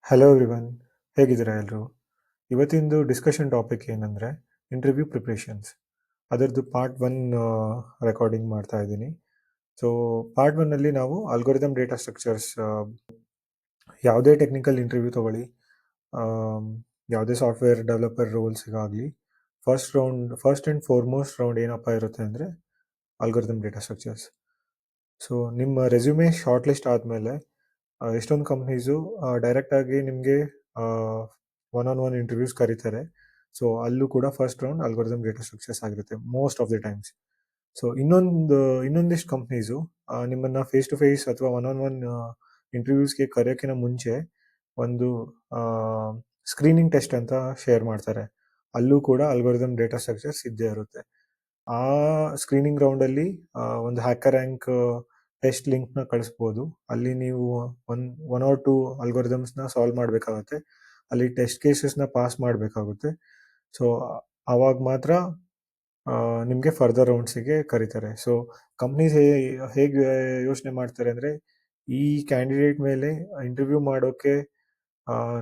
Hello everyone, ಹೇಗಿದ್ದೀರಾ ಎಲ್ಲರೂ? ಇವತ್ತಿಂದು ಡಿಸ್ಕಷನ್ ಟಾಪಿಕ್ ಏನಂದರೆ ಇಂಟರ್ವ್ಯೂ ಪ್ರಿಪ್ರೇಷನ್ಸ್. ಅದರದ್ದು ಪಾರ್ಟ್ 1 ರೆಕಾರ್ಡಿಂಗ್ ಮಾಡ್ತಾ ಇದ್ದೀನಿ. ಸೊ ಪಾರ್ಟ್ 1ಅಲ್ಲಿ ನಾವು ಅಲ್ಗೋರಿದಮ್ ಡೇಟಾ ಸ್ಟ್ರಕ್ಚರ್ಸ್, ಯಾವುದೇ ಟೆಕ್ನಿಕಲ್ ಇಂಟರ್ವ್ಯೂ ತೊಗೊಳ್ಳಿ, ಯಾವುದೇ ಸಾಫ್ಟ್ವೇರ್ ಡೆವಲಪರ್ ರೋಲ್ಸ್ಗಾಗಲಿ, ಫಸ್ಟ್ ಆ್ಯಂಡ್ ಫಾರ್ಮೋಸ್ಟ್ ರೌಂಡ್ ಏನಪ್ಪ ಇರುತ್ತೆ ಅಂದರೆ ಅಲ್ಗೋರಿದಮ್ ಡೇಟಾ ಸ್ಟ್ರಕ್ಚರ್ಸ್. ಸೊ ನಿಮ್ಮ ರೆಸ್ಯೂಮೆ ಶಾರ್ಟ್ ಲಿಸ್ಟ್ ಆದಮೇಲೆ ಎಷ್ಟೊಂದು ಕಂಪ್ನೀಸು ಡೈರೆಕ್ಟಾಗಿ ನಿಮಗೆ ಒನ್ ಇಂಟರ್ವ್ಯೂಸ್ ಕರೀತಾರೆ. ಸೊ ಅಲ್ಲೂ ಕೂಡ first round algorithm data structures ಆಗಿರುತ್ತೆ most of the times. So ಇನ್ನೊಂದಿಷ್ಟು ಕಂಪ್ನೀಸು ನಿಮ್ಮನ್ನು ಫೇಸ್ ಟು ಫೇಸ್ ಅಥವಾ ಒನ್ ಇಂಟರ್ವ್ಯೂಸ್ಗೆ ಕರೆಯೋಕ್ಕಿಂತ ಮುಂಚೆ ಒಂದು ಸ್ಕ್ರೀನಿಂಗ್ ಟೆಸ್ಟ್ ಅಂತ ಶೇರ್ ಮಾಡ್ತಾರೆ. ಅಲ್ಲೂ ಕೂಡ ಅಲ್ಗೋರಿದಮ್ ಡೇಟಾ ಸ್ಟ್ರಕ್ಚರ್ಸ್ ಇದ್ದೇ ಇರುತ್ತೆ. ಆ ಸ್ಕ್ರೀನಿಂಗ್ ರೌಂಡಲ್ಲಿ ಒಂದು ಹ್ಯಾಕರ್ ರ್ಯಾಂಕ್ ಟೆಸ್ಟ್ ಲಿಂಕ್ನ ಕಳಿಸ್ಬೋದು. ಅಲ್ಲಿ ನೀವು ಒನ್ ಆರ್ ಟು ಅಲ್ಗೋರಿದಮ್ಸ್ನ ಸಾಲ್ವ್ ಮಾಡಬೇಕಾಗುತ್ತೆ. ಅಲ್ಲಿ ಟೆಸ್ಟ್ ಕೇಸಸ್ನ ಪಾಸ್ ಮಾಡಬೇಕಾಗುತ್ತೆ. ಸೊ ಆವಾಗ ಮಾತ್ರ ನಿಮಗೆ ಫರ್ದರ್ ರೌಂಡ್ಸಿಗೆ ಕರೀತಾರೆ. ಸೊ ಕಂಪ್ನೀಸ್ ಹೇಗೆ ಯೋಚನೆ ಮಾಡ್ತಾರೆ ಅಂದರೆ, ಈ ಕ್ಯಾಂಡಿಡೇಟ್ ಮೇಲೆ ಇಂಟರ್ವ್ಯೂ ಮಾಡೋಕ್ಕೆ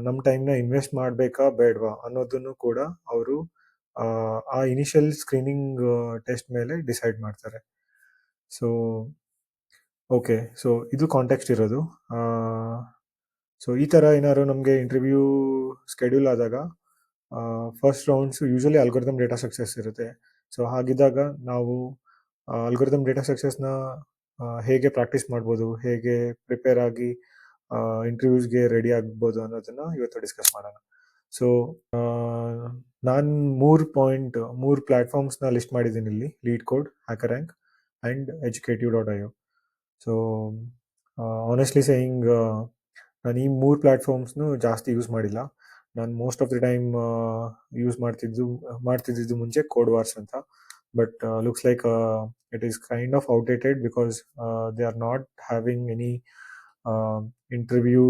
ನಮ್ಮ ಟೈಮ್ನ ಇನ್ವೆಸ್ಟ್ ಮಾಡಬೇಕಾ ಬೇಡವಾ ಅನ್ನೋದನ್ನು ಕೂಡ ಅವರು ಆ ಇನಿಷಿಯಲ್ ಸ್ಕ್ರೀನಿಂಗ್ ಟೆಸ್ಟ್ ಮೇಲೆ ಡಿಸೈಡ್ ಮಾಡ್ತಾರೆ. ಸೊ ಓಕೆ, ಸೊ ಇದು ಕಾಂಟೆಕ್ಸ್ಟ್ ಇರೋದು. ಸೊ ಈ ಥರ ಏನಾದ್ರು ನಮಗೆ ಇಂಟರ್ವ್ಯೂ ಸ್ಕೆಡ್ಯೂಲ್ ಆದಾಗ first rounds usually algorithm data structures ಇರುತ್ತೆ. ಸೊ ಹಾಗಿದ್ದಾಗ ನಾವು ಅಲ್ಗೋರಿದಮ್ ಡೇಟಾ ಸ್ಟ್ರಕ್ಚರ್ಸ್ನ ಹೇಗೆ ಪ್ರಾಕ್ಟೀಸ್ ಮಾಡ್ಬೋದು, ಹೇಗೆ ಪ್ರಿಪೇರ್ ಆಗಿ ಇಂಟರ್ವ್ಯೂಸ್ಗೆ ರೆಡಿ ಆಗ್ಬೋದು ಅನ್ನೋದನ್ನು ಇವತ್ತು ಡಿಸ್ಕಸ್ ಮಾಡೋಣ. ಸೊ ನಾನು ಮೂರು ಪ್ಲ್ಯಾಟ್ಫಾರ್ಮ್ಸ್ನ ಲಿಸ್ಟ್ ಮಾಡಿದ್ದೀನಿ ಇಲ್ಲಿ: LeetCode, HackerRank and educative.io. So honestly saying, ನಾನು ಈ 3 ಪ್ಲ್ಯಾಟ್ಫಾರ್ಮ್ಸ್ನು ಜಾಸ್ತಿ ಯೂಸ್ ಮಾಡಿಲ್ಲ. ನಾನು most of the time use ಮಾಡ್ತಿದ್ದು ಮುಂಚೆ ಕೋಡ್ ವಾರ್ಸ್ ಅಂತ. But looks like it is kind of outdated because they are not having any interview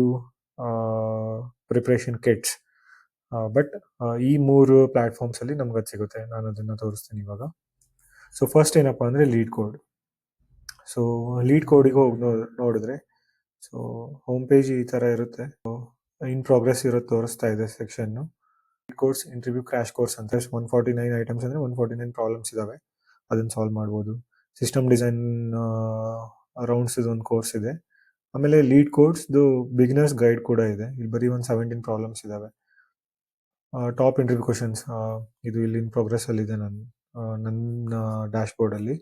preparation kits. But ಈ 3 ಪ್ಲ್ಯಾಟ್ಫಾರ್ಮ್ಸಲ್ಲಿ ನಮ್ಗೆ ಅದು ಸಿಗುತ್ತೆ. ನಾನು ಅದನ್ನು ತೋರಿಸ್ತೀನಿ ಇವಾಗ. ಸೊ ಫಸ್ಟ್ ಏನಪ್ಪ ಅಂದರೆ LeetCode. ಸೊ LeetCodeಗೆ ಹೋಗಿ ನೋಡಿದ್ರೆ, ಸೊ ಹೋಮ್ ಪೇಜ್ ಈ ಥರ ಇರುತ್ತೆ. ಇನ್ ಪ್ರೋಗ್ರೆಸ್ ಇರೋದು ತೋರಿಸ್ತಾ ಇದೆ section. Course interview crash course ಅಂತ 149 ಐಟಮ್ಸ್ ಅಂದರೆ 149 ಪ್ರಾಬ್ಲಮ್ಸ್ ಇದ್ದಾವೆ, ಅದನ್ನು ಸಾಲ್ವ್ ಮಾಡ್ಬೋದು. ಸಿಸ್ಟಮ್ ಡಿಸೈನ್ ರೌಂಡ್ಸ್ ಒಂದು ಕೋರ್ಸ್ ಇದೆ. ಆಮೇಲೆ LeetCode's ಬಿಗಿನರ್ಸ್ ಗೈಡ್ ಕೂಡ ಇದೆ. ಇಲ್ಲಿ ಬರೀ 17 ಪ್ರಾಬ್ಲಮ್ಸ್ ಇದ್ದಾವೆ. ಟಾಪ್ ಇಂಟರ್ವ್ಯೂ ಕ್ವಶನ್ಸ್ ಇದು ಇಲ್ಲಿ ಇನ್ ಪ್ರೋಗ್ರೆಸ್ಸಲ್ಲಿದೆ ನನ್ನ ಡ್ಯಾಶ್ಬೋರ್ಡಲ್ಲಿ.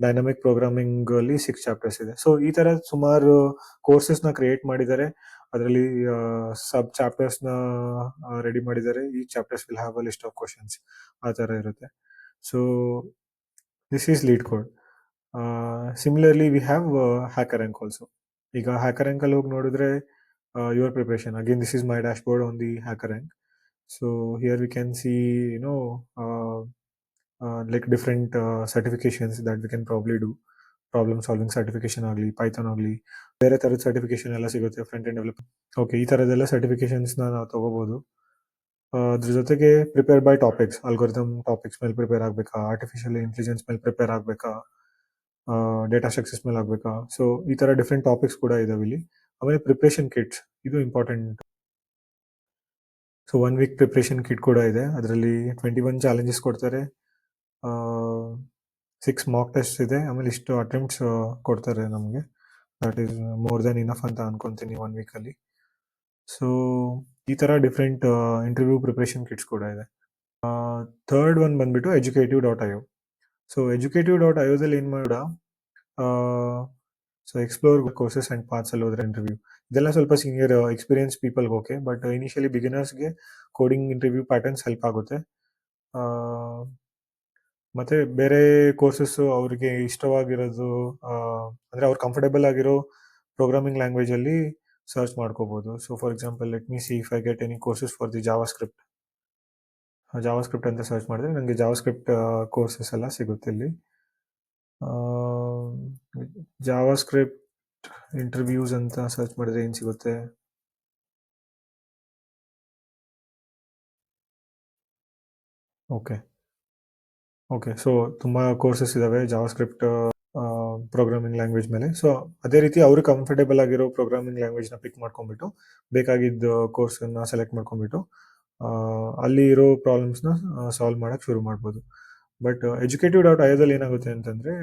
ಡೈನಮಿಕ್ ಪ್ರೋಗ್ರಾಮಿಂಗಲ್ಲಿ 6 ಚಾಪ್ಟರ್ಸ್ ಇದೆ. ಸೊ ಈ ಥರ ಸುಮಾರು ಕೋರ್ಸಸ್ನ ಕ್ರಿಯೇಟ್ ಮಾಡಿದ್ದಾರೆ. ಅದರಲ್ಲಿ ಸಬ್ ಚಾಪ್ಟರ್ಸ್ನ ರೆಡಿ ಮಾಡಿದ್ದಾರೆ. ಈ chapters will have a list of questions, ಆ ಥರ ಇರುತ್ತೆ. So this is LeetCode. Similarly we have HackerRank also. ಈಗ HackerRankಲ್ಲಿ ಹೋಗಿ ನೋಡಿದ್ರೆ your preparation. Again this is my dashboard on the HackerRank. So here we can see, like different certifications that we can probably do. Problem solving certification ಆಗಲಿ, Python ಆಗಲಿ, ಬೇರೆ ಥರದ certification ಎಲ್ಲ ಸಿಗುತ್ತೆ. Front end develop, okay, ಈ ಥರದ್ದೆಲ್ಲ ಸರ್ಟಿಫಿಕೇಶನ್ಸ್ನ ನಾವು ತೊಗೋಬೋದು. ಅದ್ರ ಜೊತೆಗೆ prepare by topics, algorithm topics ಮೇಲೆ ಪ್ರಿಪೇರ್ ಆಗಬೇಕಾ, ಆರ್ಟಿಫಿಷಿಯಲ್ ಇಂಟೆಲಿಜೆನ್ಸ್ ಮೇಲೆ ಪ್ರಿಪೇರ್ ಆಗಬೇಕಾ, ಡೇಟಾ ಸ್ಟ್ರಕ್ಚರ್ಸ್ ಮೇಲೆ ಆಗಬೇಕಾ. ಸೊ ಈ ಥರ ಡಿಫ್ರೆಂಟ್ ಟಾಪಿಕ್ಸ್ ಕೂಡ ಇದಾವೆ ಇಲ್ಲಿ. ಆಮೇಲೆ ಪ್ರಿಪ್ರೇಷನ್ ಕಿಟ್ಸ್, ಇದು important. So 1 week preparation kit ಕೂಡ ಇದೆ. ಅದರಲ್ಲಿ 21 ಚಾಲೆಂಜಸ್ ಕೊಡ್ತಾರೆ, 6 ಮಾಕ್ ಟೆಸ್ಟ್ ಇದೆ, ಆಮೇಲೆ ಇಷ್ಟು ಅಟೆಂಪ್ಟ್ಸ್ ಕೊಡ್ತಾರೆ ನಮಗೆ. That is more than enough ಅಂತ ಅನ್ಕೊತೀನಿ 1 ವೀಕಲ್ಲಿ. ಸೊ ಈ ಥರ ಡಿಫ್ರೆಂಟ್ ಇಂಟರ್ವ್ಯೂ ಪ್ರಿಪ್ರೇಷನ್ ಕಿಟ್ಸ್ ಕೂಡ ಇದೆ. ಥರ್ಡ್ ಒನ್ ಬಂದ್ಬಿಟ್ಟು educative.io. ಸೊ educative.ioದಲ್ಲಿ ಏನು ಮಾಡ, so explore courses and paths ಅಲ್ಲಿ ಹೋದ್ರೆ ಇಂಟರ್ವ್ಯೂ, ಇದೆಲ್ಲ ಸ್ವಲ್ಪ ಸೀನಿಯರ್ ಎಕ್ಸ್ಪೀರಿಯನ್ಸ್ ಪೀಪಲ್ಗೆ ಓಕೆ. ಬಟ್ ಇನಿಷಿಯಲಿ ಬಿಗಿನರ್ಸ್ಗೆ ಕೋಡಿಂಗ್ ಇಂಟರ್ವ್ಯೂ ಪ್ಯಾಟರ್ನ್ಸ್ ಹೆಲ್ಪ್ ಆಗುತ್ತೆ. ಮತ್ತು ಬೇರೆ ಕೋರ್ಸಸ್ಸು ಅವ್ರಿಗೆ ಇಷ್ಟವಾಗಿರೋದು, ಅಂದರೆ ಅವ್ರು ಕಂಫರ್ಟೇಬಲ್ ಆಗಿರೋ ಪ್ರೋಗ್ರಾಮಿಂಗ್ ಲ್ಯಾಂಗ್ವೇಜಲ್ಲಿ ಸರ್ಚ್ ಮಾಡ್ಕೋಬೋದು. So for example, let me see if I get any courses for the JavaScript ಅಂತ ಸರ್ಚ್ ಮಾಡಿದ್ರೆ ನನಗೆ ಜಾವಾಸ್ಕ್ರಿಪ್ಟ್ ಕೋರ್ಸಸ್ ಎಲ್ಲ ಸಿಗುತ್ತೆ ಇಲ್ಲಿ. ಜಾವಾಸ್ಕ್ರಿಪ್ಟ್ ಇಂಟರ್ವ್ಯೂಸ್ ಅಂತ ಸರ್ಚ್ ಮಾಡಿದ್ರೆ ಏನು ಸಿಗುತ್ತೆ? ಓಕೆ, ಸೊ ತುಂಬ ಕೋರ್ಸಸ್ ಇದ್ದಾವೆ ಜಾವಾಸ್ಕ್ರಿಪ್ಟ್ ಪ್ರೋಗ್ರಾಮಿಂಗ್ ಲ್ಯಾಂಗ್ವೇಜ್ ಮೇಲೆ. ಸೊ ಅದೇ ರೀತಿ ಅವರು ಕಂಫರ್ಟೇಬಲ್ ಆಗಿರೋ ಪ್ರೋಗ್ರಾಮಿಂಗ್ ಲ್ಯಾಂಗ್ವೇಜ್ನ ಪಿಕ್ ಮಾಡ್ಕೊಂಡ್ಬಿಟ್ಟು ಬೇಕಾಗಿದ್ದ ಕೋರ್ಸನ್ನು ಸೆಲೆಕ್ಟ್ ಮಾಡ್ಕೊಂಡ್ಬಿಟ್ಟು ಅಲ್ಲಿ ಇರೋ ಪ್ರಾಬ್ಲಮ್ಸ್ನ ಸಾಲ್ವ್ ಮಾಡೋಕ್ಕೆ ಶುರು ಮಾಡ್ಬೋದು. ಬಟ್ educative.ioದಲ್ಲಿ ಏನಾಗುತ್ತೆ ಅಂತಂದರೆ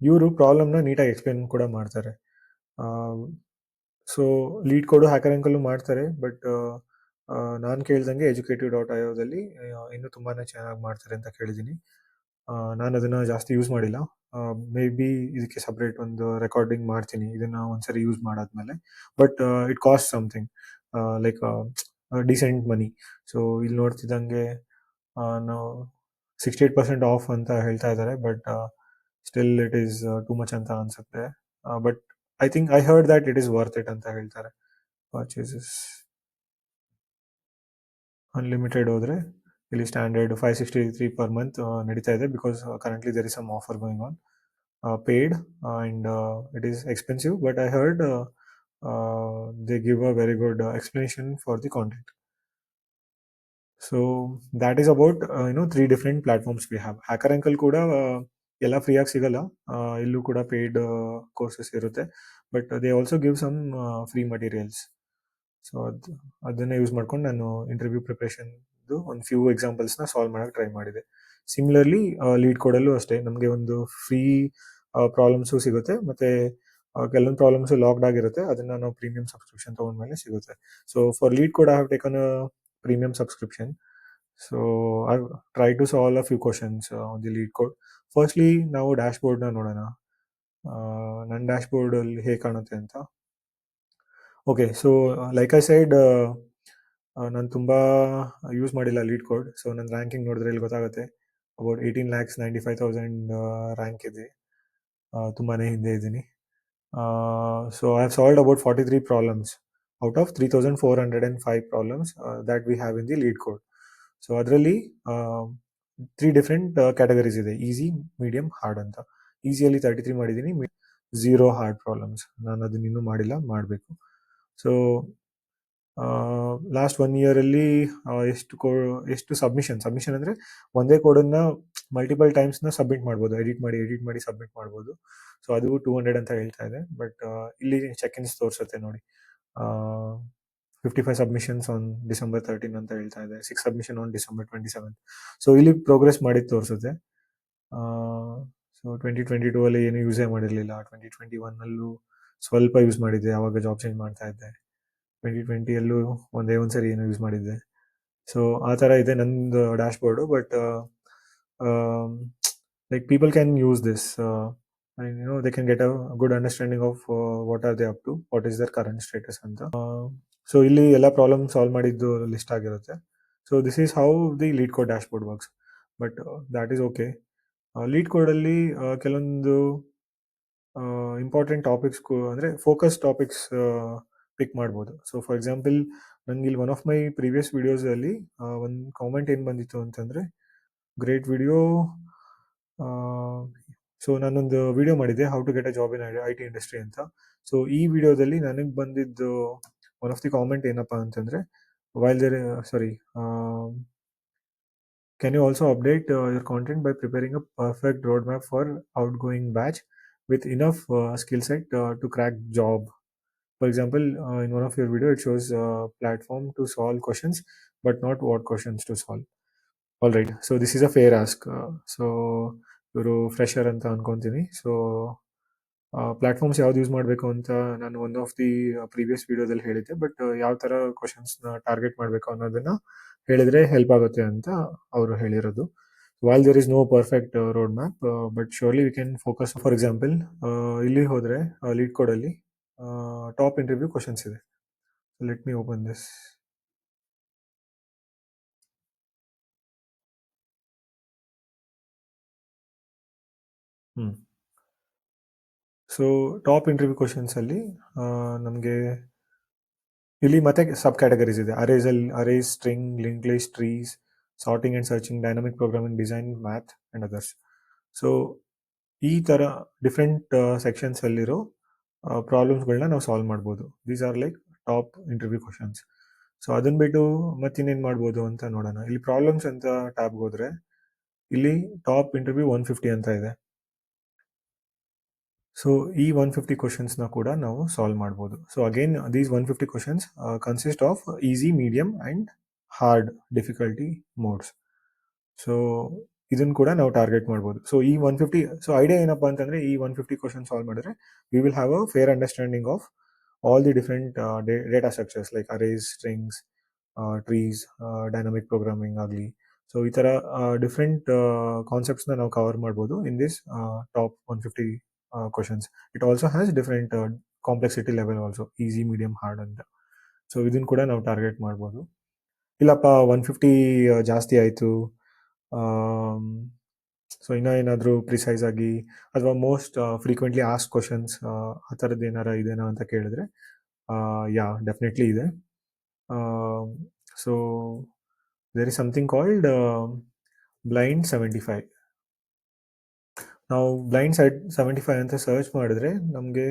ಇವರು ಪ್ರಾಬ್ಲಮ್ನ ನೀಟಾಗಿ ಎಕ್ಸ್ಪ್ಲೇನ್ ಕೂಡ ಮಾಡ್ತಾರೆ. ಸೊ ಲೀಡ್ ಕೋಡು ಹ್ಯಾಕರ್ ಅಂಕಲ್ಲು ಮಾಡ್ತಾರೆ, ಬಟ್ ನಾನು ಕೇಳ್ದಂಗೆ educative.ioದಲ್ಲಿ ಇನ್ನೂ ತುಂಬಾ ಚೆನ್ನಾಗಿ ಮಾಡ್ತಾರೆ ಅಂತ ಕೇಳಿದ್ದೀನಿ. ನಾನು ಅದನ್ನು ಜಾಸ್ತಿ ಯೂಸ್ ಮಾಡಿಲ್ಲ. ಮೇ ಬಿ ಇದಕ್ಕೆ ಸಪ್ರೇಟ್ ಒಂದು ರೆಕಾರ್ಡಿಂಗ್ ಮಾಡ್ತೀನಿ ಇದನ್ನು ಒಂದ್ಸರಿ ಯೂಸ್ ಮಾಡಾದ್ಮೇಲೆ. But it cost something like decent money. So ಇಲ್ಲಿ ನೋಡ್ತಿದ್ದಂಗೆ ನಾವು 68% ಆಫ್ ಅಂತ ಹೇಳ್ತಾ ಇದ್ದಾರೆ, but still it is too much ಅಂತ ಅನ್ಸುತ್ತೆ. But I heard that it is worth it ಅಂತ ಹೇಳ್ತಾರೆ. ಪರ್ಚೇಸಸ್ ಅನ್ಲಿಮಿಟೆಡ್ ಹೋದರೆ ಇಲ್ಲಿ ಸ್ಟ್ಯಾಂಡರ್ಡ್ 563 ಪರ್ ಮಂತ್ ನಡೀತಾ ಇದೆ, because currently there is some offer going on. Paid and it is expensive, but I heard they give a very good explanation for the content. So that is about 3 different platforms we have. Hacker Uncle ಕೂಡ ಎಲ್ಲ ಫ್ರೀಯಾಗಿ ಸಿಗಲ್ಲ, ಇಲ್ಲೂ ಕೂಡ paid courses ಇರುತ್ತೆ, but they also give some free materials. So ಅದನ್ನು use ಮಾಡ್ಕೊಂಡು ನಾನು ಇಂಟರ್ವ್ಯೂ ಪ್ರಿಪ್ರೇಷನ್ದು ಒಂದು ಫ್ಯೂ ಎಕ್ಸಾಂಪಲ್ಸ್ನ ಸಾಲ್ವ್ ಮಾಡೋಕ್ಕೆ ಟ್ರೈ ಮಾಡಿದೆ. ಸಿಮಿಲರ್ಲಿ ಲೀಡ್ ಕೋಡಲ್ಲೂ ಅಷ್ಟೇ ನಮಗೆ ಒಂದು ಫ್ರೀ ಪ್ರಾಬ್ಲಮ್ಸು ಸಿಗುತ್ತೆ, ಮತ್ತು ಕೆಲವೊಂದು ಪ್ರಾಬ್ಲಮ್ಸು ಲಾಕ್ಡ್ ಆಗಿರುತ್ತೆ, ಅದನ್ನು ನಾವು ಪ್ರೀಮಿಯಂ ಸಬ್ಸ್ಕ್ರಿಪ್ಷನ್ ತೊಗೊಂಡ್ಮೇಲೆ ಸಿಗುತ್ತೆ. So for LeetCode I have taken a premium subscription. So I try to solve a few questions on the LeetCode. Firstly ನಾವು ಡ್ಯಾಶ್ಬೋರ್ಡ್ನ ನೋಡೋಣ. ನನ್ನ ಡ್ಯಾಶ್ಬೋರ್ಡಲ್ಲಿ ಹೇಗೆ ಕಾಣುತ್ತೆ ಅಂತ. Okay, so like I said ನಾನು ತುಂಬ ಯೂಸ್ ಮಾಡಿಲ್ಲ ಲೀಡ್ ಕೋಡ್. ಸೊ ನನ್ನ ರ್ಯಾಂಕಿಂಗ್ ನೋಡಿದ್ರೆ ಇಲ್ಲಿ ಗೊತ್ತಾಗುತ್ತೆ, ಅಬೌಟ್ 18,95,000 ರ್ಯಾಂಕ್ ಇದೆ. ತುಂಬಾ ಹಿಂದೆ ಇದ್ದೀನಿ. So I have solved about 43 problems out of 3,405 problems that we have in the LeetCode. So ಅದರಲ್ಲಿ 3 ಡಿಫ್ರೆಂಟ್ ಕ್ಯಾಟಗರೀಸ್ ಇದೆ: ಈಸಿ, ಮೀಡಿಯಮ್, ಹಾರ್ಡ್ ಅಂತ. ಈಸಿಯಲ್ಲಿ 33 ಮಾಡಿದ್ದೀನಿ, 0 ಹಾರ್ಡ್ ಪ್ರಾಬ್ಲಮ್ಸ್. ನಾನು ಅದನ್ನ ಇನ್ನೂ ಮಾಡಿಲ್ಲ, ಮಾಡಬೇಕು. ಸೊ ಲಾಸ್ಟ್ 1 ಇಯರಲ್ಲಿ ಎಷ್ಟು ಸಬ್ಮಿಷನ್ ಅಂದರೆ ಒಂದೇ ಕೋಡನ್ನು ಮಲ್ಟಿಪಲ್ ಟೈಮ್ಸ್ನ ಸಬ್ಮಿಟ್ ಮಾಡ್ಬೋದು, ಎಡಿಟ್ ಮಾಡಿ ಸಬ್ಮಿಟ್ ಮಾಡ್ಬೋದು. ಸೊ ಅದು 200 ಅಂತ ಹೇಳ್ತಾ ಇದೆ, ಬಟ್ ಇಲ್ಲಿ ಚೆಕ್-ಇನ್ಸ್ ತೋರಿಸುತ್ತೆ ನೋಡಿ, 55 ಸಬ್ಮಿಷನ್ಸ್ ಆನ್ December 13 ಅಂತ ಹೇಳ್ತಾ ಇದೆ, 6 ಸಬ್ಮಿಷನ್ ಆನ್ December 27. ಸೊ ಇಲ್ಲಿ ಪ್ರೋಗ್ರೆಸ್ ಮಾಡಿದ್ದು ತೋರಿಸುತ್ತೆ. ಸೊ 2022 ಏನು ಯೂಸೇ ಮಾಡಿರಲಿಲ್ಲ. 2021 ಸ್ವಲ್ಪ ಯೂಸ್ ಮಾಡಿದ್ದೆ, ಆವಾಗ ಜಾಬ್ ಚೇಂಜ್ ಮಾಡ್ತಾ ಇದ್ದೆ. 2020 ಒಂದೇ ಸರಿ ಏನೋ ಯೂಸ್ ಮಾಡಿದ್ದೆ. ಸೊ ಆ ಥರ ಇದೆ ನಂದು dashboard. But like people can use this, they can get a good understanding of what are they up to, what is their current status ಅಂತ. ಸೊ ಇಲ್ಲಿ ಎಲ್ಲ ಪ್ರಾಬ್ಲಮ್ ಸಾಲ್ವ್ ಮಾಡಿದ್ದು ಲಿಸ್ಟ್ ಆಗಿರುತ್ತೆ. So this is how the LeetCode dashboard works. But that is okay. ಲೀಡ್ ಕೋಡಲ್ಲಿ ಕೆಲವೊಂದು important topics ಅಂದರೆ focus topics pick ಮಾಡ್ಬೋದು. ಸೊ ಫಾರ್ ಎಕ್ಸಾಂಪಲ್, ನನಗೆ ಇಲ್ಲಿ ಒನ್ ಆಫ್ ಮೈ ಪ್ರೀವಿಯಸ್ ವಿಡಿಯೋಸಲ್ಲಿ ಒಂದು ಕಾಮೆಂಟ್ ಏನು ಬಂದಿತ್ತು ಅಂತಂದರೆ, ಗ್ರೇಟ್ ವಿಡಿಯೋ. ಸೊ ನಾನೊಂದು ವಿಡಿಯೋ ಮಾಡಿದ್ದೆ, how to get a job in IT industry ಅಂತ. ಸೊ ಈ ವಿಡಿಯೋದಲ್ಲಿ ನನಗೆ ಬಂದಿದ್ದು ಒನ್ ಆಫ್ ದಿ ಕಾಮೆಂಟ್ ಏನಪ್ಪ ಅಂತಂದರೆ, can you also update your content by preparing a perfect roadmap for outgoing batch with enough skill set to crack job? For example, in one of your video, it shows platform to solve questions, but not what questions to solve. All right, so this is a fair ask. So ಇವರು fresher ಅಂತ ಅನ್ಕೊತೀನಿ. So platforms ಯಾವ್ದು use ಮಾಡಬೇಕು ಅಂತ ನಾನು one of the previous ವಿಡಿಯೋದಲ್ಲಿ ಹೇಳಿದ್ದೆ, but ಯಾವ ಥರ ಕ್ವಶನ್ಸ್ನ ಟಾರ್ಗೆಟ್ ಮಾಡಬೇಕು ಅನ್ನೋದನ್ನು ಹೇಳಿದರೆ ಹೆಲ್ಪ್ ಆಗುತ್ತೆ ಅಂತ ಅವರು ಹೇಳಿರೋದು. while there is no perfect roadmap, but surely we can focus. For example, ಇಲ್ಲಿ ಹೋದರೆ ಲೀಡ್ ಕೋಡಲ್ಲಿ ಟಾಪ್ ಇಂಟರ್ವ್ಯೂ ಕ್ವಶನ್ಸ್ ಇದೆ. Let me open this. So top interview ಕ್ವಶನ್ಸಲ್ಲಿ ನಮಗೆ ಇಲ್ಲಿ ಮತ್ತೆ ಸಬ್ ಕ್ಯಾಟಗರೀಸ್ ಇದೆ. Arrays, string, link list, trees, sorting and searching, dynamic programming, design, math and others. So ಈ ಥರ ಡಿಫ್ರೆಂಟ್ ಸೆಕ್ಷನ್ಸಲ್ಲಿರೋ ಪ್ರಾಬ್ಲಮ್ಸ್ಗಳನ್ನ ನಾವು ಸಾಲ್ವ್ ಮಾಡ್ಬೋದು. These are like top interview questions. So ಅದನ್ನು ಬಿಟ್ಟು ಮತ್ತಿನ್ನೇನು ಮಾಡ್ಬೋದು ಅಂತ ನೋಡೋಣ. ಇಲ್ಲಿ ಪ್ರಾಬ್ಲಮ್ಸ್ ಅಂತ ಟ್ಯಾಬ್ಗೆ ಹೋದರೆ ಇಲ್ಲಿ ಟಾಪ್ ಇಂಟರ್ವ್ಯೂ 150 ಅಂತ ಇದೆ. ಸೊ ಈ 150 ಕ್ವಶನ್ಸ್ನ ಕೂಡ ನಾವು ಸಾಲ್ವ್ ಮಾಡ್ಬೋದು. So again these 150 questions consist of easy, medium and hard difficulty modes. So ಇದನ್ನು ಕೂಡ ನಾವು ಟಾರ್ಗೆಟ್ ಮಾಡ್ಬೋದು. ಸೊ ಈ 150, ಸೊ ಐಡಿಯಾ ಏನಪ್ಪ ಅಂತಂದರೆ, ಈ 150 ಕ್ವಶನ್ ಸಾಲ್ವ್ ಮಾಡಿದ್ರೆ we will have a fair understanding of all the different data structures like arrays, strings, trees, dynamic programming ಆಗಲಿ. ಸೊ ಈ ಥರ ಡಿಫ್ರೆಂಟ್ ಕಾನ್ಸೆಪ್ಟ್ಸ್ನ ನಾವು ಕವರ್ ಮಾಡ್ಬೋದು in this top 150 questions. It also has different complexity level also, easy, medium, hard ಅಂತ. So ಇದನ್ನು ಕೂಡ ನಾವು ಟಾರ್ಗೆಟ್ ಮಾಡ್ಬೋದು. ಇಲ್ಲಪ್ಪ 150 ಜಾಸ್ತಿ ಆಯಿತು, ಸೊ ಇನ್ನೂ ಏನಾದರೂ ಪ್ರಿಸೈಸ್ ಆಗಿ ಅಥವಾ ಮೋಸ್ಟ್ ಫ್ರೀಕ್ವೆಂಟ್ಲಿ ಆಸ್ಕ್ ಕ್ವಶನ್ಸ್ ಆ ಥರದ್ದು ಏನಾರ ಇದೆನಾ ಅಂತ ಕೇಳಿದ್ರೆ, ಯಾ ಡೆಫಿನೆಟ್ಲಿ ಇದೆ. So there is something called blind 75. ನಾವು ಬ್ಲೈಂಡ್ 75 ಅಂತ ಸರ್ಚ್ ಮಾಡಿದ್ರೆ ನಮಗೆ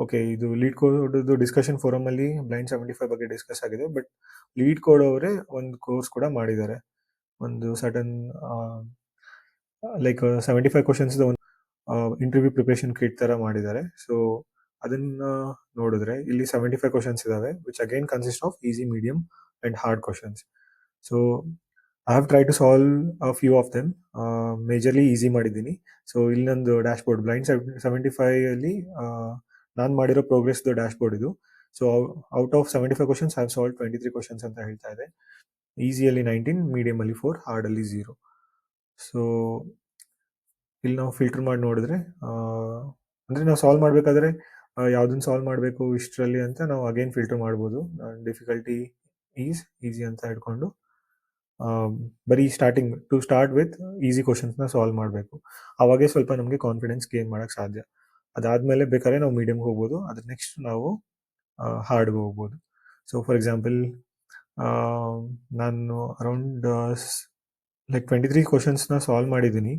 ಓಕೆ, ಇದು ಲೀಡ್ ಕೋಡ್ದು ಡಿಸ್ಕಷನ್ ಫೋರಮಲ್ಲಿ ಬ್ಲೈಂಡ್ 75 ಬಗ್ಗೆ ಡಿಸ್ಕಸ್ ಆಗಿದೆ. ಬಟ್ ಲೀಡ್ ಕೋಡ್ ಅವರೇ ಒಂದು ಕೋರ್ಸ್ ಕೂಡ ಮಾಡಿದ್ದಾರೆ, ಒಂದು ಸಡನ್ ಲೈಕ್ 75 ಕ್ವಶನ್ಸ್ ಒಂದು ಇಂಟರ್ವ್ಯೂ ಪ್ರಿಪರೇಷನ್ ಕಿಟ್ ಥರ ಮಾಡಿದ್ದಾರೆ. ಸೊ ಅದನ್ನು ನೋಡಿದ್ರೆ ಇಲ್ಲಿ 75 ಕ್ವಶನ್ಸ್ ಇದ್ದಾವೆ, which again consist of easy, medium and hard questions. So I have try to solve a few of them. Majorly easy ಮಾಡಿದ್ದೀನಿ. ಸೊ ಇಲ್ಲಿ ನಂದು ಡ್ಯಾಶ್ಬೋರ್ಡ್ ಬ್ಲೈಂಡ್ 75ಅಲ್ಲಿ ನಾನು ಮಾಡಿರೋ ಪ್ರೋಗ್ರೆಸ್ದು ಡ್ಯಾಶ್ಬೋರ್ಡ್ ಇದು. So out of 75 questions I have solve 23 questions ಅಂತ ಹೇಳ್ತಾ ಇದೆ. ಈಸಿಯಲ್ಲಿ 19, ಮೀಡಿಯಮಲ್ಲಿ 4, ಹಾರ್ಡಲ್ಲಿ 0. ಸೊ ಇಲ್ಲಿ ನಾವು ಫಿಲ್ಟರ್ ಮಾಡಿ ನೋಡಿದ್ರೆ, ಅಂದರೆ ನಾವು ಸಾಲ್ವ್ ಮಾಡಬೇಕಾದ್ರೆ ಯಾವುದನ್ನು ಸಾಲ್ವ್ ಮಾಡಬೇಕು ಇಷ್ಟರಲ್ಲಿ ಅಂತ ನಾವು ಅಗೇನ್ ಫಿಲ್ಟರ್ ಮಾಡ್ಬೋದು. ಡಿಫಿಕಲ್ಟಿ ಈಸಿ ಅಂತ ಹಿಡ್ಕೊಂಡು ಬರೀ ಟು ಸ್ಟಾರ್ಟ್ ವಿತ್ ಈಸಿ ಕ್ವಶನ್ಸ್ನ ಸಾಲ್ವ್ ಮಾಡಬೇಕು. ಅವಾಗೇ ಸ್ವಲ್ಪ ನಮಗೆ ಕಾನ್ಫಿಡೆನ್ಸ್ ಗೇನ್ ಮಾಡೋಕ್ಕೆ ಸಾಧ್ಯ. ಅದಾದಮೇಲೆ ಬೇಕಾದ್ರೆ ನಾವು ಮೀಡಿಯಮ್ಗೆ ಹೋಗ್ಬೋದು, ಅದ್ರ ನೆಕ್ಸ್ಟ್ ನಾವು ಹಾರ್ಡ್ಗೆ ಹೋಗ್ಬೋದು. ಸೊ ಫಾರ್ ಎಕ್ಸಾಂಪಲ್, ನಾನು ಅರೌಂಡ್ ಲೈಕ್ 23 ಕ್ವಶನ್ಸ್ನ ಸಾಲ್ವ್ ಮಾಡಿದ್ದೀನಿ.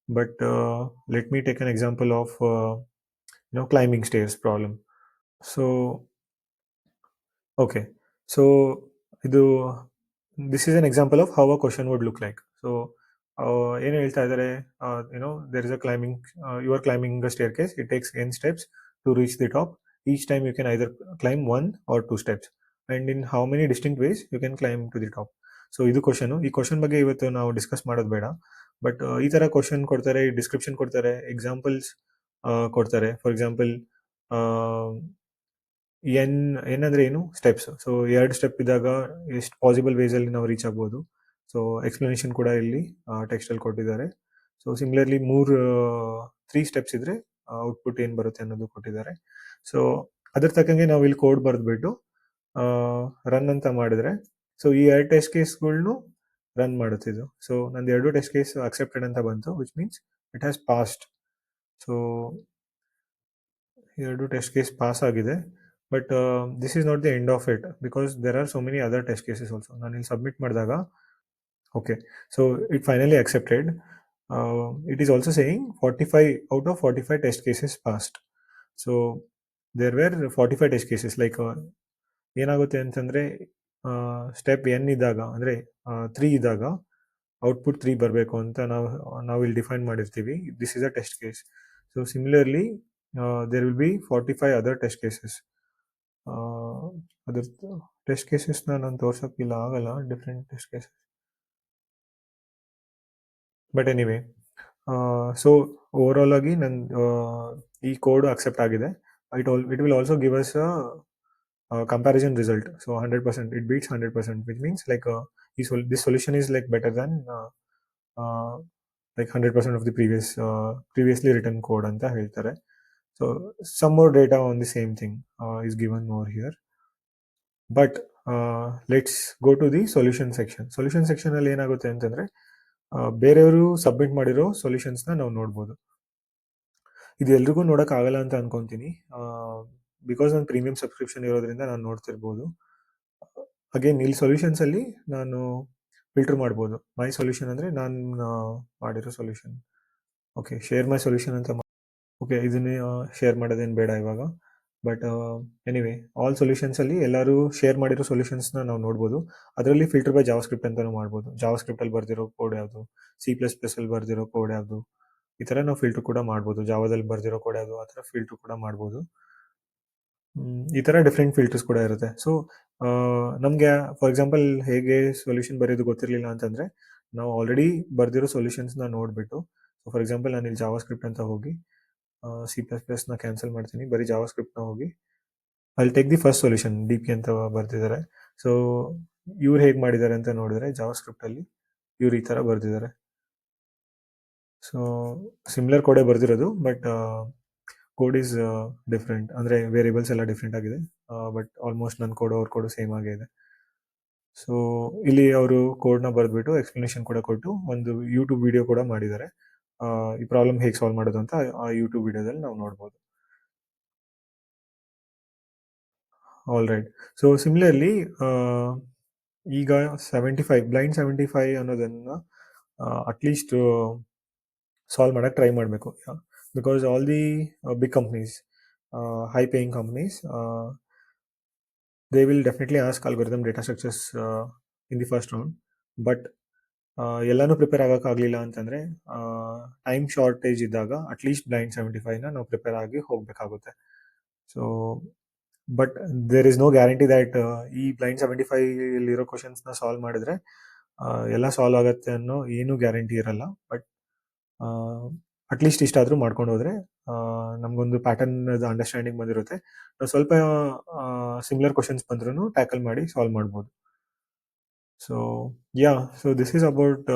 But let me take an example of climbing stairs problem. So okay, so ಇದು this is an example of how a question would look like. So ಏನು ಹೇಳ್ತಾ ಇದ್ದಾರೆ, there is a climbing, you are climbing a staircase, it takes n steps to reach the top. Each time you can either climb 1 or 2 steps, and in how many distinct ways you can climb to the top. So ಇದು question. ಈ question ಬಗ್ಗೆ ಇವತ್ತು ನಾವು discuss ಮಾಡೋದು ಬೇಡ. But ಈ ಥರ question ಕೊಡ್ತಾರೆ, ಡಿಸ್ಕ್ರಿಪ್ಷನ್ ಕೊಡ್ತಾರೆ, ಎಕ್ಸಾಂಪಲ್ಸ್ ಕೊಡ್ತಾರೆ. ಫಾರ್ ಎಕ್ಸಾಂಪಲ್, ಎನ್ ಅಂದರೆ ಏನು, ಸ್ಟೆಪ್ಸ್. ಸೊ 2 ಸ್ಟೆಪ್ ಇದ್ದಾಗ ಎಷ್ಟು ಪಾಸಿಬಲ್ ವೇಸಲ್ಲಿ ನಾವು ರೀಚ್ ಆಗ್ಬೋದು. ಸೊ ಎಕ್ಸ್ಪ್ಲನೇಷನ್ ಕೂಡ ಇಲ್ಲಿ ಟೆಕ್ಸ್ಟಲ್ಲಿ ಕೊಟ್ಟಿದ್ದಾರೆ. ಸೊ ಸಿಮಿಲರ್ಲಿ 3 ಸ್ಟೆಪ್ಸ್ ಇದ್ದರೆ ಔಟ್ಪುಟ್ ಏನು ಬರುತ್ತೆ ಅನ್ನೋದು ಕೊಟ್ಟಿದ್ದಾರೆ. ಸೊ ಅದ್ರ ತಕ್ಕಂಗೆ ನಾವು ಇಲ್ಲಿ ಕೋಡ್ ಬರೆದ್ಬಿಟ್ಟು ರನ್ ಅಂತ ಮಾಡಿದ್ರೆ, ಸೊ ಈ 2 ಟೆಸ್ಟ್ ಕೇಸ್ಗಳ್ನು ರನ್ ಮಾಡುತ್ತಿದ್ದು. ಸೊ ನಂದು 2 ಟೆಸ್ಟ್ ಕೇಸ್ ಅಕ್ಸೆಪ್ಟೆಡ್ ಅಂತ ಬಂತು, which means it has passed. So 2 test case pass ಆಗಿದೆ. But this is not the end of it, because there are so many other test cases also. ನಾನು ಇಲ್ಲಿ submit ಮಾಡಿದಾಗ okay, so it finally accepted. It is also saying 45 out of 45 test cases passed. So there were 45 test cases. Like ಏನಾಗುತ್ತೆ ಅಂತಂದರೆ, step n ಇದ್ದಾಗ, ಅಂದರೆ 3 ಇದ್ದಾಗ output 3 ಬರಬೇಕು ಅಂತ ನಾವು ಇಲ್ಲಿ ಡಿಫೈನ್ ಮಾಡಿರ್ತೀವಿ. This is a test case. So similarly there will be 45 other test cases. ಅದ್ರ ಟೆಸ್ಟ್ ಕೇಸಸ್ನ ನಾನು ತೋರ್ಸೋಕ್ಕಿಲ್ಲ, ಆಗಲ್ಲ, different test cases. But anyway, so overall ಆಗಿ ನನ್ನ ಈ ಕೋಡ್ ಅಕ್ಸೆಪ್ಟ್ ಆಗಿದೆ. It will also give us comparison result. So 100%, it beats 100%, which means like this solution is like better than like 100% of the previously written code anta ಹೇಳ್ತಾರೆ. So some more data on the same thing is given over here. But let's go to the solution section. Solution section ಅಲ್ಲಿ ಏನಾಗುತ್ತೆ ಅಂತಂದ್ರೆ, ಬೇರೆಯವರು submit ಮಾಡಿರೋ ಸೊಲ್ಯೂಷನ್ಸ್ನ ನಾವು ನೋಡ್ಬೋದು. ಇದು ಎಲ್ರಿಗೂ ನೋಡೋಕ್ಕಾಗಲ್ಲ ಅಂತ ಅನ್ಕೊತೀನಿ, ಬಿಕಾಸ್ ನಾನು ಪ್ರೀಮಿಯಂ ಸಬ್ಸ್ಕ್ರಿಪ್ಷನ್ ಇರೋದ್ರಿಂದ ನಾನು ನೋಡ್ತಿರ್ಬೋದು. ಅಗೇನ್ ಇಲ್ಲಿ ಸೊಲ್ಯೂಷನ್ಸಲ್ಲಿ ನಾನು ಫಿಲ್ಟರ್ ಮಾಡ್ಬೋದು. ಮೈ ಸೊಲ್ಯೂಷನ್ ಅಂದರೆ ನಾನು ಮಾಡಿರೋ solution. Okay, share my solution ಅಂತ ಓಕೆ, ಇದನ್ನೇ ಶೇರ್ ಮಾಡೋದೇನು ಬೇಡ ಇವಾಗ. ಬಟ್ ಎನಿವೆ ಆಲ್ ಸೊಲ್ಯೂಷನ್ಸಲ್ಲಿ ಎಲ್ಲರೂ ಶೇರ್ ಮಾಡಿರೋ ಸೊಲ್ಯೂಷನ್ಸ್ನ ನಾವು ನೋಡ್ಬೋದು. ಅದರಲ್ಲಿ ಫಿಲ್ಟರ್ ಬೈ ಜಾವಾಸ್ಕ್ರಿಪ್ಟ್ ಅಂತಲೂ ಮಾಡ್ಬೋದು. ಜಾವಾಸ್ಕ್ರಿಪ್ಟಲ್ಲಿ ಬರ್ದಿರೋ ಕೋಡ್ ಯಾವುದು, C++ಅಲ್ಲಿ ಬರ್ದಿರೋ ಕೋಡ್ ಯಾವುದು, ಈ ಥರ ನಾವು ಫಿಲ್ಟರ್ ಕೂಡ ಮಾಡ್ಬೋದು. ಜಾವಾದಲ್ಲಿ ಬರ್ದಿರೋ ಕೋಡ್ ಯಾವುದು, ಆ ಥರ ಫಿಲ್ಟರ್ ಕೂಡ ಮಾಡ್ಬೋದು. ಈ ಥರ ಡಿಫ್ರೆಂಟ್ ಫಿಲ್ಟರ್ಸ್ ಕೂಡ ಇರುತ್ತೆ. ಸೊ ನಮಗೆ ಫಾರ್ ಎಕ್ಸಾಂಪಲ್ ಹೇಗೆ ಸೊಲ್ಯೂಷನ್ ಬರೆಯೋದು ಗೊತ್ತಿರಲಿಲ್ಲ ಅಂತಂದರೆ, ನಾವು ಆಲ್ರೆಡಿ ಬರ್ದಿರೋ ಸೊಲ್ಯೂಷನ್ಸ್ನ ನೋಡಿಬಿಟ್ಟು, ಫಾರ್ ಎಕ್ಸಾಂಪಲ್ ನಾನು ಇಲ್ಲಿ ಜಾವಾಸ್ಕ್ರಿಪ್ಟ್ ಅಂತ ಹೋಗಿ C++ನ ಕ್ಯಾನ್ಸಲ್ ಮಾಡ್ತೀನಿ, ಬರೀ ಜಾವಾಸ್ಕ್ರಿಪ್ಟ್ನ ಹೋಗಿ ಅಲ್ಲಿ take the first solution DP ಅಂತ ಬರ್ತಿದ್ದಾರೆ. ಸೊ ಇವ್ರು ಹೇಗೆ ಮಾಡಿದ್ದಾರೆ ಅಂತ ನೋಡಿದ್ರೆ, ಜಾವಾಸ್ಕ್ರಿಪ್ಟಲ್ಲಿ ಇವ್ರು ಈ ಥರ ಬರ್ದಿದ್ದಾರೆ. ಸೊ ಸಿಮಿಲರ್ ಕೋಡೇ ಬರ್ದಿರೋದು, ಬಟ್ ಕೋಡ್ ಈಸ್ ಡಿಫ್ರೆಂಟ್, ಅಂದರೆ ವೇರಿಯಬಲ್ಸ್ ಎಲ್ಲ ಡಿಫ್ರೆಂಟ್ ಆಗಿದೆ. ಬಟ್ ಆಲ್ಮೋಸ್ಟ್ ನನ್ನ ಕೋಡು ಅವ್ರ ಕೋಡು ಸೇಮ್ ಆಗೇ ಇದೆ. ಸೊ ಇಲ್ಲಿ ಅವರು ಕೋಡ್ನ ಬರೆದ್ಬಿಟ್ಟು ಎಕ್ಸ್ಪ್ಲನೇಷನ್ ಕೂಡ ಕೊಟ್ಟು ಒಂದು ಯೂಟ್ಯೂಬ್ ವಿಡಿಯೋ ಕೂಡ ಮಾಡಿದ್ದಾರೆ. ಈ ಪ್ರಾಬ್ಲಮ್ ಹೇಗೆ ಸಾಲ್ವ್ ಮಾಡೋದು ಅಂತ ಆ ಯೂಟ್ಯೂಬ್ ವಿಡಿಯೋದಲ್ಲಿ ನಾವು ನೋಡ್ಬೋದು. All right. ಸೊ ಸಿಮಿಲರ್ಲಿ ಈಗ 75 ಬ್ಲೈಂಡ್ 75 ಅನ್ನೋದನ್ನು ಅಟ್ಲೀಸ್ಟ್ ಸಾಲ್ವ್ ಮಾಡೋಕ್ಕೆ ಟ್ರೈ ಮಾಡಬೇಕು. Because all the big companies, high paying companies, they will definitely ask algorithm data structures in the first round. But ಎಲ್ಲನೂ ಪ್ರಿಪೇರ್ ಆಗೋಕ್ಕಾಗಲಿಲ್ಲ ಅಂತಂದರೆ, ಟೈಮ್ ಶಾರ್ಟೇಜ್ ಇದ್ದಾಗ at least blind 75ನ ನಾವು ಪ್ರಿಪೇರ್ ಆಗಿ ಹೋಗಬೇಕಾಗುತ್ತೆ. So but there is no guarantee that ಈ blind 75 ಕ್ವಶನ್ಸ್ನ ಸಾಲ್ವ್ ಮಾಡಿದ್ರೆ ಎಲ್ಲ ಸಾಲ್ವ್ ಆಗುತ್ತೆ ಅನ್ನೋ ಏನೂ ಗ್ಯಾರಂಟಿ ಇರಲ್ಲ. ಬಟ್ ಅಟ್ಲೀಸ್ಟ್ ಇಷ್ಟಾದರೂ ಮಾಡ್ಕೊಂಡು ಹೋದರೆ ನಮಗೊಂದು ಪ್ಯಾಟರ್ನ್ ಅಂಡರ್ಸ್ಟ್ಯಾಂಡಿಂಗ್ ಬಂದಿರುತ್ತೆ. ನಾವು ಸ್ವಲ್ಪ ಸಿಮಿಲರ್ ಕ್ವಶನ್ಸ್ ಬಂದ್ರೂ ಟ್ಯಾಕಲ್ ಮಾಡಿ ಸಾಲ್ವ್ ಮಾಡ್ಬೋದು. So so this is about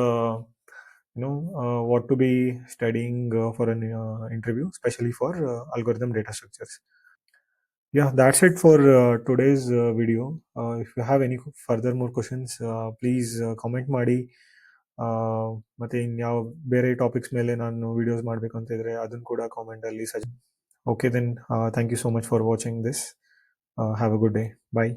what to be studying for an interview, especially for algorithm data structures. That's it for today's video. If you have any further more questions, please comment ಮಾಡಿ. ಮತ್ತು ಇನ್ಯಾವ ಬೇರೆ topics ಮೇಲೆ ನಾನು videos ಮಾಡಬೇಕು ಅಂತ ಇದ್ದರೆ ಅದನ್ನು ಕೂಡ ಕಾಮೆಂಟಲ್ಲಿ suggest. Okay then, thank you so much for watching this. Have a good day. Bye.